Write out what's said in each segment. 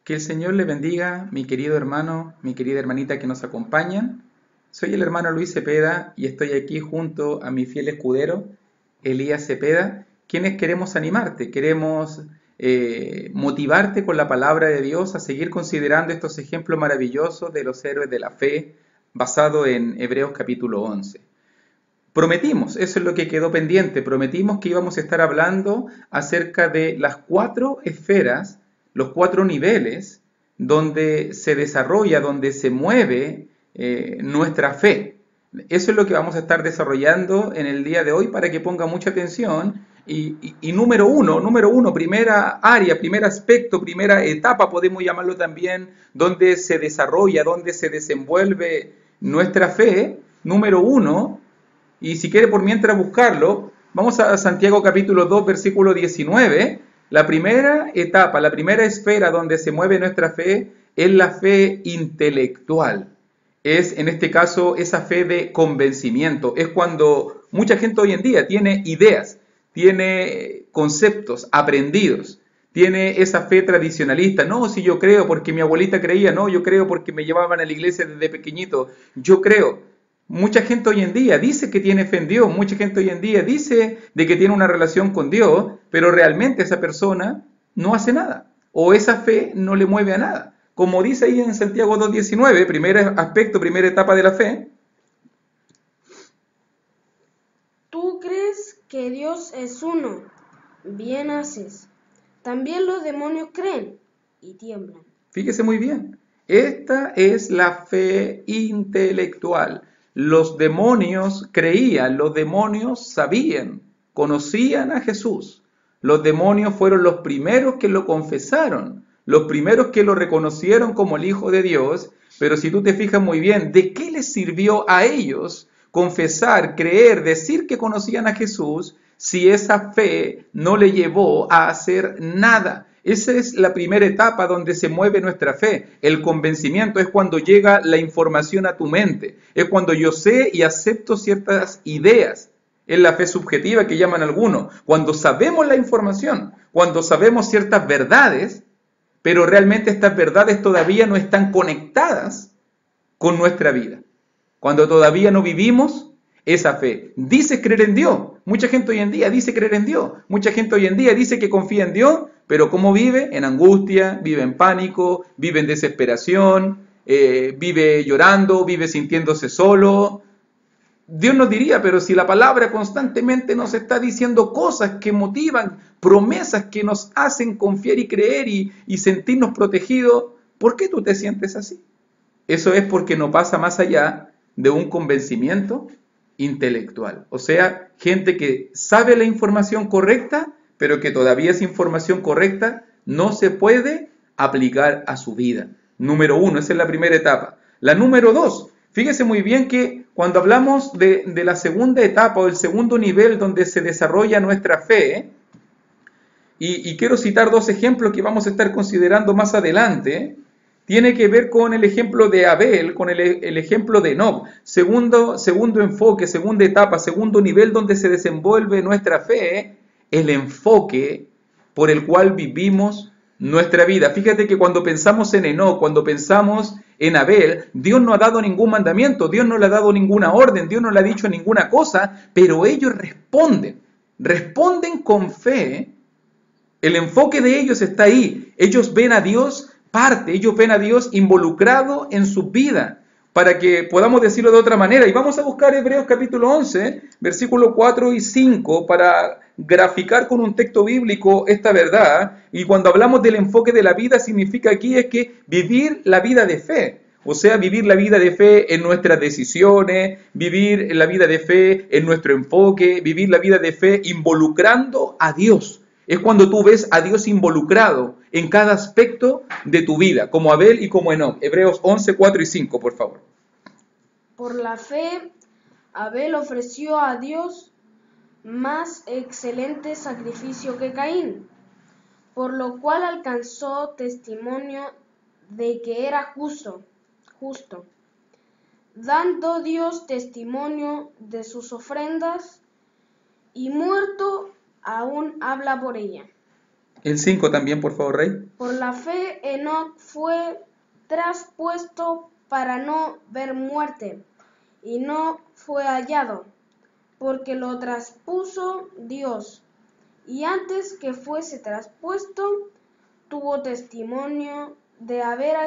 Que el Señor le bendiga, mi querido hermano, mi querida hermanita que nos acompañan. Soy el hermano Luis Cepeda y estoy aquí junto a mi fiel escudero, Elías Cepeda, quienes queremos animarte, queremos motivarte con la palabra de Dios a seguir considerando estos ejemplos maravillosos de los héroes de la fe, basado en Hebreos capítulo 11. Prometimos, eso es lo que quedó pendiente, prometimos que íbamos a estar hablando acerca de las 4 esferas, los 4 niveles donde se desarrolla, donde se mueve nuestra fe. Eso es lo que vamos a estar desarrollando en el día de hoy para que ponga mucha atención. Y número uno, primera área, primer aspecto, primera etapa, podemos llamarlo también, donde se desarrolla, donde se desenvuelve nuestra fe. Número uno, y si quiere por mientras buscarlo, vamos a Santiago capítulo 2, versículo 19. La primera etapa, la primera esfera donde se mueve nuestra fe es la fe intelectual. Es en este caso esa fe de convencimiento. Es cuando mucha gente hoy en día tiene ideas, tiene conceptos aprendidos, tiene esa fe tradicionalista. No, si yo creo porque mi abuelita creía, no, yo creo porque me llevaban a la iglesia desde pequeñito, yo creo. Mucha gente hoy en día dice que tiene fe en Dios, mucha gente hoy en día dice de que tiene una relación con Dios, pero realmente esa persona no hace nada, o esa fe no le mueve a nada. Como dice ahí en Santiago 2.19, primer aspecto, primera etapa de la fe. Tú crees que Dios es uno, bien haces. También los demonios creen y tiemblan. Fíjese muy bien, esta es la fe intelectual. Los demonios creían, los demonios sabían, conocían a Jesús. Los demonios fueron los primeros que lo confesaron, los primeros que lo reconocieron como el Hijo de Dios. Pero si tú te fijas muy bien, ¿de qué les sirvió a ellos confesar, creer, decir que conocían a Jesús si esa fe no le llevó a hacer nada? Esa es la primera etapa donde se mueve nuestra fe. El convencimiento es cuando llega la información a tu mente. Es cuando yo sé y acepto ciertas ideas. Es la fe subjetiva que llaman algunos. Cuando sabemos la información, cuando sabemos ciertas verdades, pero realmente estas verdades todavía no están conectadas con nuestra vida. Cuando todavía no vivimos esa fe. Dices creer en Dios. Mucha gente hoy en día dice creer en Dios. Mucha gente hoy en día dice que confía en Dios, pero ¿cómo vive? En angustia, vive en pánico, vive en desesperación, vive llorando, vive sintiéndose solo. Dios nos diría, pero si la palabra constantemente nos está diciendo cosas que motivan, promesas que nos hacen confiar y creer y sentirnos protegidos, ¿por qué tú te sientes así? Eso es porque no pasa más allá de un convencimiento intelectual. O sea, gente que sabe la información correcta, pero que todavía esa información correcta no se puede aplicar a su vida. Número uno, esa es la primera etapa. La número dos, fíjese muy bien que cuando hablamos de la segunda etapa o el segundo nivel donde se desarrolla nuestra fe, y quiero citar 2 ejemplos que vamos a estar considerando más adelante, tiene que ver con el ejemplo de Abel, con el ejemplo de Enoc. Segundo enfoque, segunda etapa, segundo nivel donde se desenvuelve nuestra fe, el enfoque por el cual vivimos nuestra vida. Fíjate que cuando pensamos en Enoc, cuando pensamos en Abel, Dios no ha dado ningún mandamiento, Dios no le ha dado ninguna orden, Dios no le ha dicho ninguna cosa, pero ellos responden con fe. El enfoque de ellos está ahí. Ellos ven a Dios ellos ven a Dios involucrado en su vida, para que podamos decirlo de otra manera. Y vamos a buscar Hebreos capítulo 11, versículos 4 y 5, para graficar con un texto bíblico esta verdad. Y cuando hablamos del enfoque de la vida, significa aquí es que vivir la vida de fe. O sea, vivir la vida de fe en nuestras decisiones, vivir la vida de fe en nuestro enfoque, vivir la vida de fe involucrando a Dios. Es cuando tú ves a Dios involucrado en cada aspecto de tu vida, como Abel y como Enoc. Hebreos 11, 4 y 5, por favor. Por la fe, Abel ofreció a Dios más excelente sacrificio que Caín, por lo cual alcanzó testimonio de que era justo, dando Dios testimonio de sus ofrendas, y muerto aún habla por ella. El 5 también, por favor, Rey. Por la fe, Enoc fue traspuesto para no ver muerte, y no fue hallado, porque lo traspuso Dios. Y antes que fuese traspuesto, tuvo testimonio de haber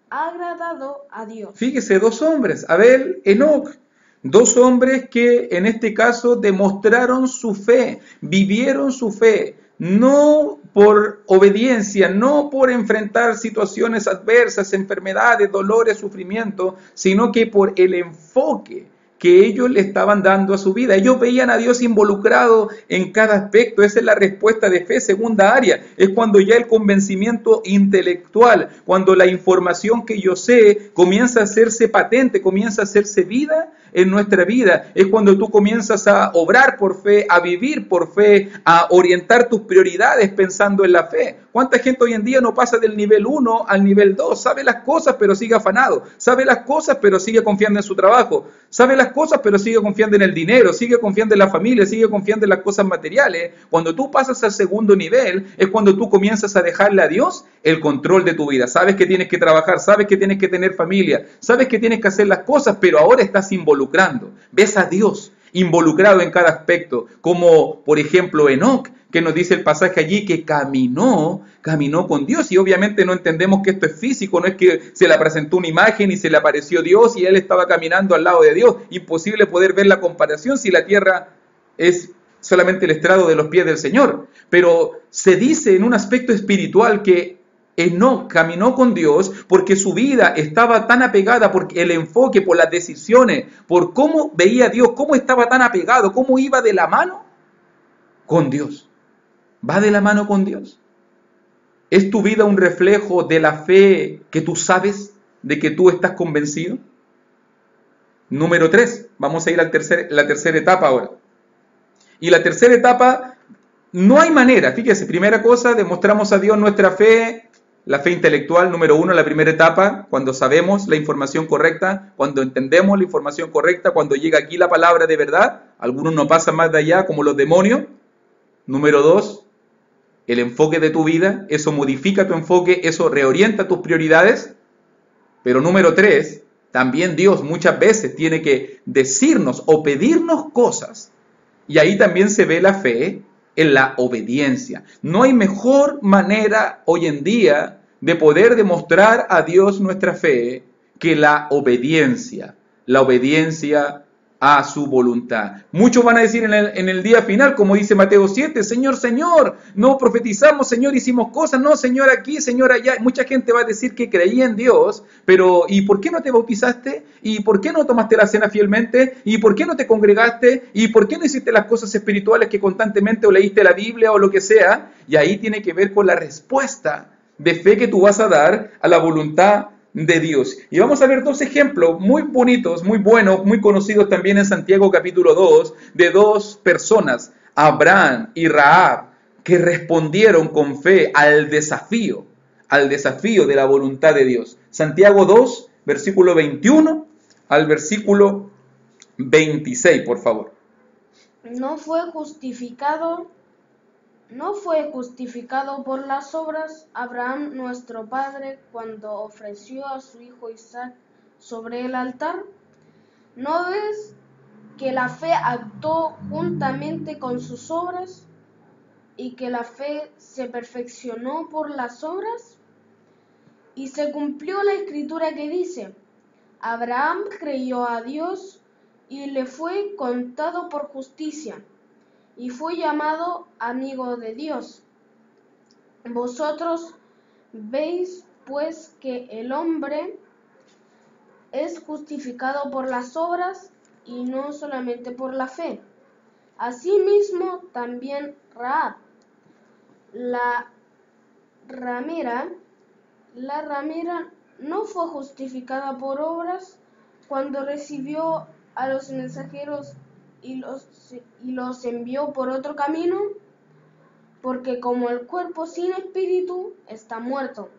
agradado a Dios. Fíjese, dos hombres, Abel, Enoc, dos hombres que en este caso demostraron su fe, vivieron su fe, no por obediencia, no por enfrentar situaciones adversas, enfermedades, dolores, sufrimiento, sino que por el enfoque que ellos le estaban dando a su vida. Ellos veían a Dios involucrado en cada aspecto. Esa es la respuesta de fe. Segunda área es cuando ya el convencimiento intelectual, cuando la información que yo sé comienza a hacerse patente, comienza a hacerse vida en nuestra vida. Es cuando tú comienzas a obrar por fe, a vivir por fe, a orientar tus prioridades pensando en la fe. ¿Cuánta gente hoy en día no pasa del nivel 1 al nivel 2? Sabe las cosas pero sigue afanado, sabe las cosas pero sigue confiando en su trabajo, sabe las cosas pero sigue confiando en el dinero, sigue confiando en la familia, sigue confiando en las cosas materiales. Cuando tú pasas al segundo nivel es cuando tú comienzas a dejarle a Dios el control de tu vida. Sabes que tienes que trabajar, sabes que tienes que tener familia, sabes que tienes que hacer las cosas, pero ahora estás involucrando. Ves a Dios involucrado en cada aspecto, como por ejemplo Enoc, que nos dice el pasaje allí que caminó con Dios, y obviamente no entendemos que esto es físico, no es que se le presentó una imagen y se le apareció Dios y él estaba caminando al lado de Dios. Imposible poder ver la comparación si la tierra es solamente el estrado de los pies del Señor. Pero se dice en un aspecto espiritual que Enoc caminó con Dios porque su vida estaba tan apegada, por el enfoque, por las decisiones, por cómo veía a Dios, cómo estaba tan apegado, cómo iba de la mano con Dios. ¿Va de la mano con Dios? ¿Es tu vida un reflejo de la fe que tú sabes, de que tú estás convencido? Número 3, vamos a ir a la tercera etapa ahora. Y la tercera etapa, no hay manera, fíjese, primera cosa, demostramos a Dios nuestra fe, la fe intelectual, número 1, la primera etapa, cuando sabemos la información correcta, cuando entendemos la información correcta, cuando llega aquí la palabra de verdad, algunos no pasan más de allá como los demonios. Número 2, el enfoque de tu vida, eso modifica tu enfoque, eso reorienta tus prioridades. Pero número 3, también Dios muchas veces tiene que decirnos o pedirnos cosas, y ahí también se ve la fe en la obediencia. No hay mejor manera hoy en día de poder demostrar a Dios nuestra fe que la obediencia a su voluntad. Muchos van a decir en el día final, como dice Mateo 7, Señor, Señor, no profetizamos, Señor, hicimos cosas, no, Señor, aquí, Señor, allá. Mucha gente va a decir que creía en Dios, pero ¿y por qué no te bautizaste? ¿Y por qué no tomaste la cena fielmente? ¿Y por qué no te congregaste? ¿Y por qué no hiciste las cosas espirituales que constantemente o leíste la Biblia o lo que sea? Y ahí tiene que ver con la respuesta de fe que tú vas a dar a la voluntad de Dios. Y vamos a ver dos ejemplos muy bonitos, muy buenos, muy conocidos también en Santiago capítulo 2, de dos personas, Abraham y Rahab, que respondieron con fe al desafío de la voluntad de Dios. Santiago 2, versículo 21 al versículo 26, por favor. No fue justificado por las obras Abraham nuestro padre cuando ofreció a su hijo Isaac sobre el altar. ¿No ves que la fe actuó juntamente con sus obras y que la fe se perfeccionó por las obras? Y se cumplió la escritura que dice: Abraham creyó a Dios y le fue contado por justicia, y fue llamado amigo de Dios. Vosotros veis, pues, que el hombre es justificado por las obras y no solamente por la fe. Asimismo, también Rahab, la ramera, no fue justificada por obras cuando recibió a los mensajeros y los envió por otro camino, porque como el cuerpo sin espíritu está muerto,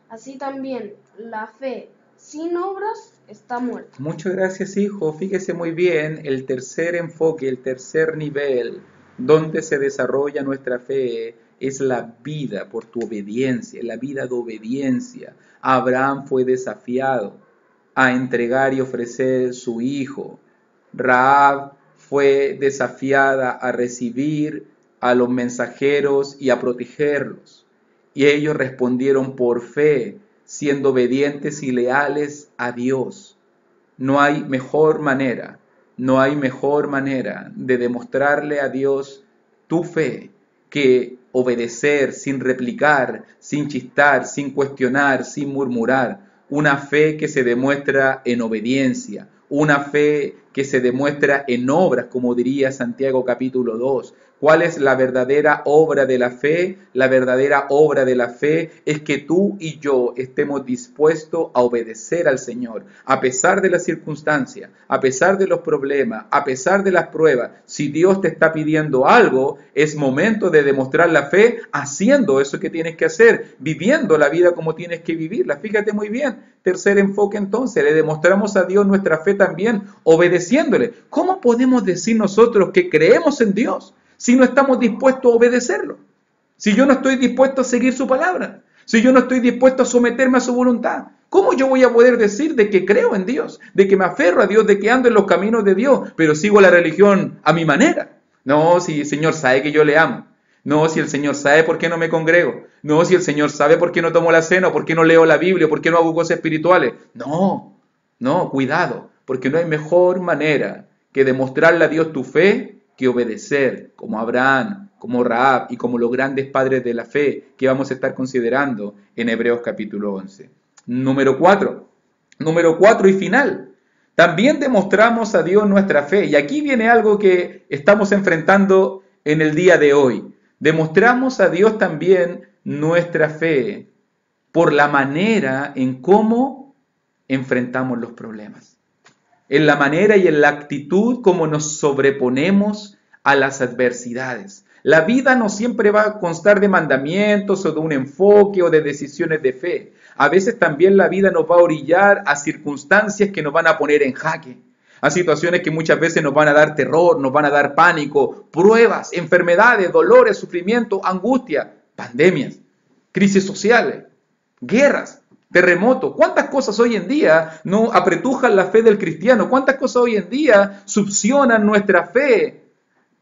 así también la fe sin obras está muerta. Muchas gracias, hijo. Fíjese muy bien el tercer enfoque, el tercer nivel, donde se desarrolla nuestra fe, es la vida por tu obediencia, la vida de obediencia. Abraham fue desafiado a entregar y ofrecer su hijo. Rahab fue desafiada a recibir a los mensajeros y a protegerlos. Y ellos respondieron por fe, siendo obedientes y leales a Dios. No hay mejor manera de demostrarle a Dios tu fe que obedecer sin replicar, sin chistar, sin cuestionar, sin murmurar. Una fe que se demuestra en obediencia, una fe que se demuestra en obras, como diría Santiago capítulo 2. ¿Cuál es la verdadera obra de la fe? La verdadera obra de la fe es que tú y yo estemos dispuestos a obedecer al Señor, a pesar de las circunstancias, a pesar de los problemas, a pesar de las pruebas. Si Dios te está pidiendo algo, es momento de demostrar la fe haciendo eso que tienes que hacer, viviendo la vida como tienes que vivirla. Fíjate muy bien. Tercer enfoque entonces, le demostramos a Dios nuestra fe también obedeciéndole. ¿Cómo podemos decir nosotros que creemos en Dios si no estamos dispuestos a obedecerlo? Si yo no estoy dispuesto a seguir su palabra, si yo no estoy dispuesto a someterme a su voluntad, ¿cómo yo voy a poder decir de que creo en Dios, de que me aferro a Dios, de que ando en los caminos de Dios, pero sigo la religión a mi manera? No, si el Señor sabe que yo le amo. No, si el Señor sabe por qué no me congrego. No, si el Señor sabe por qué no tomo la cena, por qué no leo la Biblia, por qué no hago cosas espirituales. No, cuidado, porque no hay mejor manera que demostrarle a Dios tu fe que obedecer, como Abraham, como Rahab y como los grandes padres de la fe que vamos a estar considerando en Hebreos capítulo 11. Número 4 y final. También demostramos a Dios nuestra fe. Y aquí viene algo que estamos enfrentando en el día de hoy. Demostramos a Dios también nuestra fe por la manera en cómo enfrentamos los problemas. En la manera y en la actitud como nos sobreponemos a las adversidades. La vida no siempre va a constar de mandamientos o de un enfoque o de decisiones de fe. A veces también la vida nos va a orillar a circunstancias que nos van a poner en jaque. A situaciones que muchas veces nos van a dar terror, nos van a dar pánico, pruebas, enfermedades, dolores, sufrimiento, angustia, pandemias, crisis sociales, guerras, terremotos. ¿Cuántas cosas hoy en día no apretujan la fe del cristiano? ¿Cuántas cosas hoy en día succionan nuestra fe?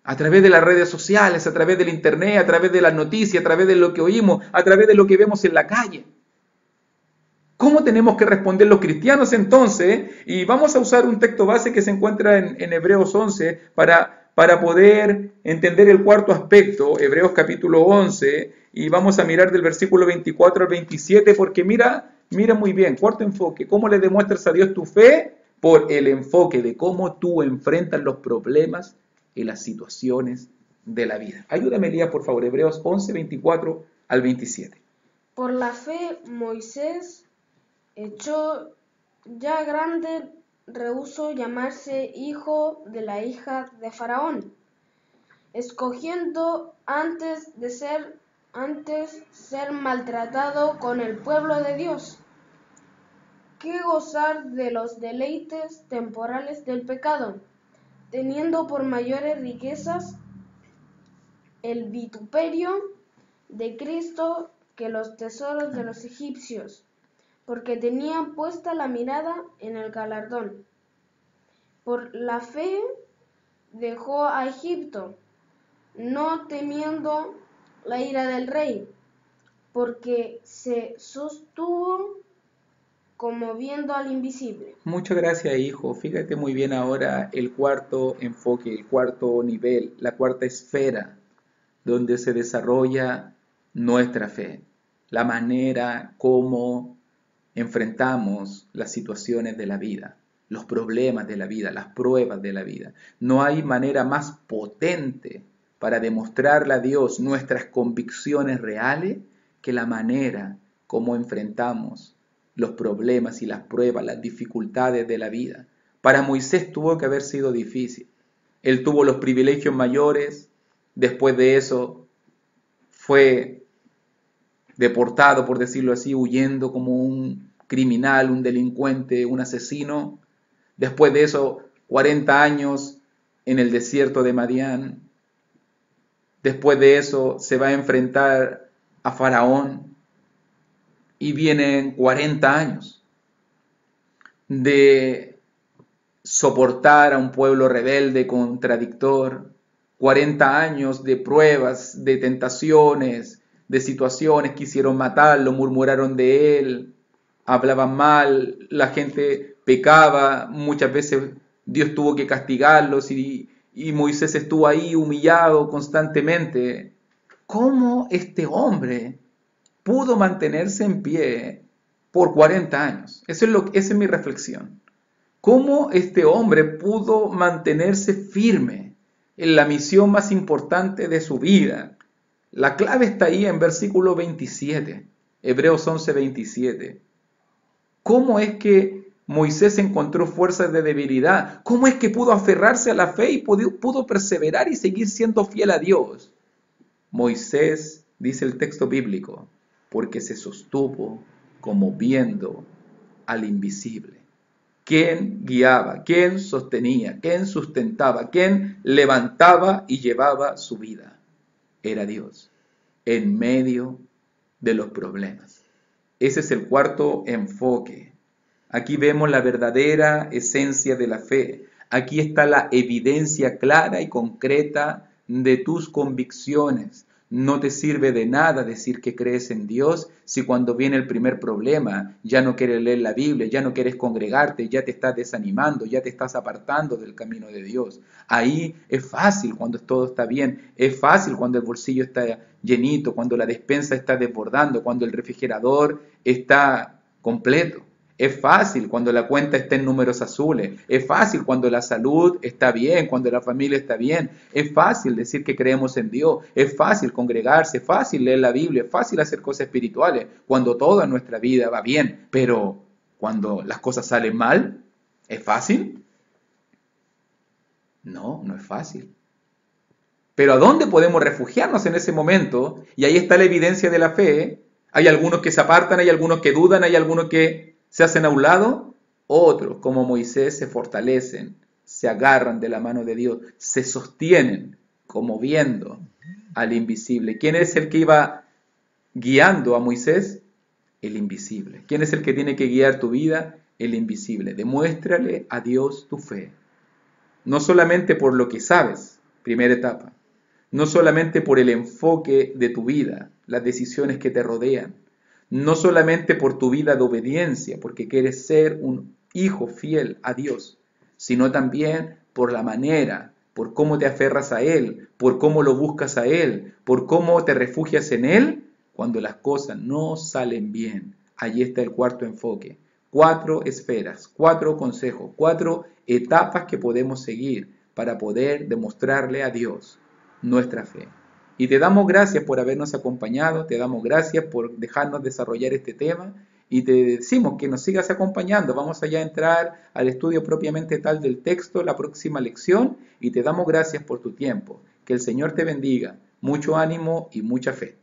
A través de las redes sociales, a través del internet, a través de las noticias, a través de lo que oímos, a través de lo que vemos en la calle. ¿Cómo tenemos que responder los cristianos entonces? Y vamos a usar un texto base que se encuentra en Hebreos 11 para poder entender el cuarto aspecto, Hebreos capítulo 11, y vamos a mirar del versículo 24 al 27, porque mira muy bien, cuarto enfoque, ¿cómo le demuestras a Dios tu fe? Por el enfoque de cómo tú enfrentas los problemas y las situaciones de la vida. Ayúdame, Elías, por favor, Hebreos 11, 24 al 27. Por la fe, Moisés, hecho ya grande, rehusó llamarse hijo de la hija de Faraón, escogiendo antes ser maltratado con el pueblo de Dios, que gozar de los deleites temporales del pecado, teniendo por mayores riquezas el vituperio de Cristo que los tesoros de los egipcios, porque tenían puesta la mirada en el galardón. Por la fe dejó a Egipto, no temiendo la ira del rey, porque se sostuvo como viendo al invisible. Muchas gracias, hijo. Fíjate muy bien ahora el cuarto enfoque, el cuarto nivel, la cuarta esfera donde se desarrolla nuestra fe, la manera como enfrentamos las situaciones de la vida, los problemas de la vida, las pruebas de la vida. No hay manera más potente para demostrarle a Dios nuestras convicciones reales que la manera como enfrentamos los problemas y las pruebas, las dificultades de la vida. Para Moisés tuvo que haber sido difícil. Él tuvo los privilegios mayores, después de eso fue deportado, por decirlo así, huyendo como un criminal, un delincuente, un asesino. Después de eso, 40 años en el desierto de Madián, Después de eso se va a enfrentar a Faraón y vienen 40 años de soportar a un pueblo rebelde, contradictor, 40 años de pruebas, de tentaciones, de situaciones, quisieron matarlo, murmuraron de él, hablaban mal, la gente pecaba, muchas veces Dios tuvo que castigarlos y Moisés estuvo ahí humillado constantemente. ¿Cómo este hombre pudo mantenerse en pie por 40 años? Esa es mi reflexión. ¿Cómo este hombre pudo mantenerse firme en la misión más importante de su vida? La clave está ahí en versículo 27, Hebreos 11, 27. ¿Cómo es que Moisés encontró fuerzas de debilidad? ¿Cómo es que pudo aferrarse a la fe y pudo perseverar y seguir siendo fiel a Dios? Moisés, dice el texto bíblico, porque se sostuvo como viendo al invisible. ¿Quién guiaba? ¿Quién sostenía? ¿Quién sustentaba? ¿Quién levantaba y llevaba su vida? Era Dios, en medio de los problemas. Ese es el cuarto enfoque. Aquí vemos la verdadera esencia de la fe. Aquí está la evidencia clara y concreta de tus convicciones. No te sirve de nada decir que crees en Dios si cuando viene el primer problema ya no quieres leer la Biblia, ya no quieres congregarte, ya te estás desanimando, ya te estás apartando del camino de Dios. Ahí es fácil cuando todo está bien, es fácil cuando el bolsillo está llenito, cuando la despensa está desbordando, cuando el refrigerador está completo. Es fácil cuando la cuenta está en números azules, es fácil cuando la salud está bien, cuando la familia está bien, es fácil decir que creemos en Dios, es fácil congregarse, es fácil leer la Biblia, es fácil hacer cosas espirituales, cuando toda nuestra vida va bien, pero cuando las cosas salen mal, ¿es fácil? No, no es fácil. Pero ¿a dónde podemos refugiarnos en ese momento? Y ahí está la evidencia de la fe. Hay algunos que se apartan, hay algunos que dudan, hay algunos que se hacen a un lado, otros, como Moisés, se fortalecen, se agarran de la mano de Dios, se sostienen como viendo al invisible. ¿Quién es el que iba guiando a Moisés? El invisible. ¿Quién es el que tiene que guiar tu vida? El invisible. Demuéstrale a Dios tu fe. No solamente por lo que sabes, primera etapa. No solamente por el enfoque de tu vida, las decisiones que te rodean. No solamente por tu vida de obediencia, porque quieres ser un hijo fiel a Dios, sino también por la manera, por cómo te aferras a Él, por cómo lo buscas a Él, por cómo te refugias en Él cuando las cosas no salen bien. Allí está el cuarto enfoque. 4 esferas, 4 consejos, 4 etapas que podemos seguir para poder demostrarle a Dios nuestra fe. Y te damos gracias por habernos acompañado, te damos gracias por dejarnos desarrollar este tema y te decimos que nos sigas acompañando. Vamos allá a entrar al estudio propiamente tal del texto, la próxima lección, y te damos gracias por tu tiempo. Que el Señor te bendiga, mucho ánimo y mucha fe.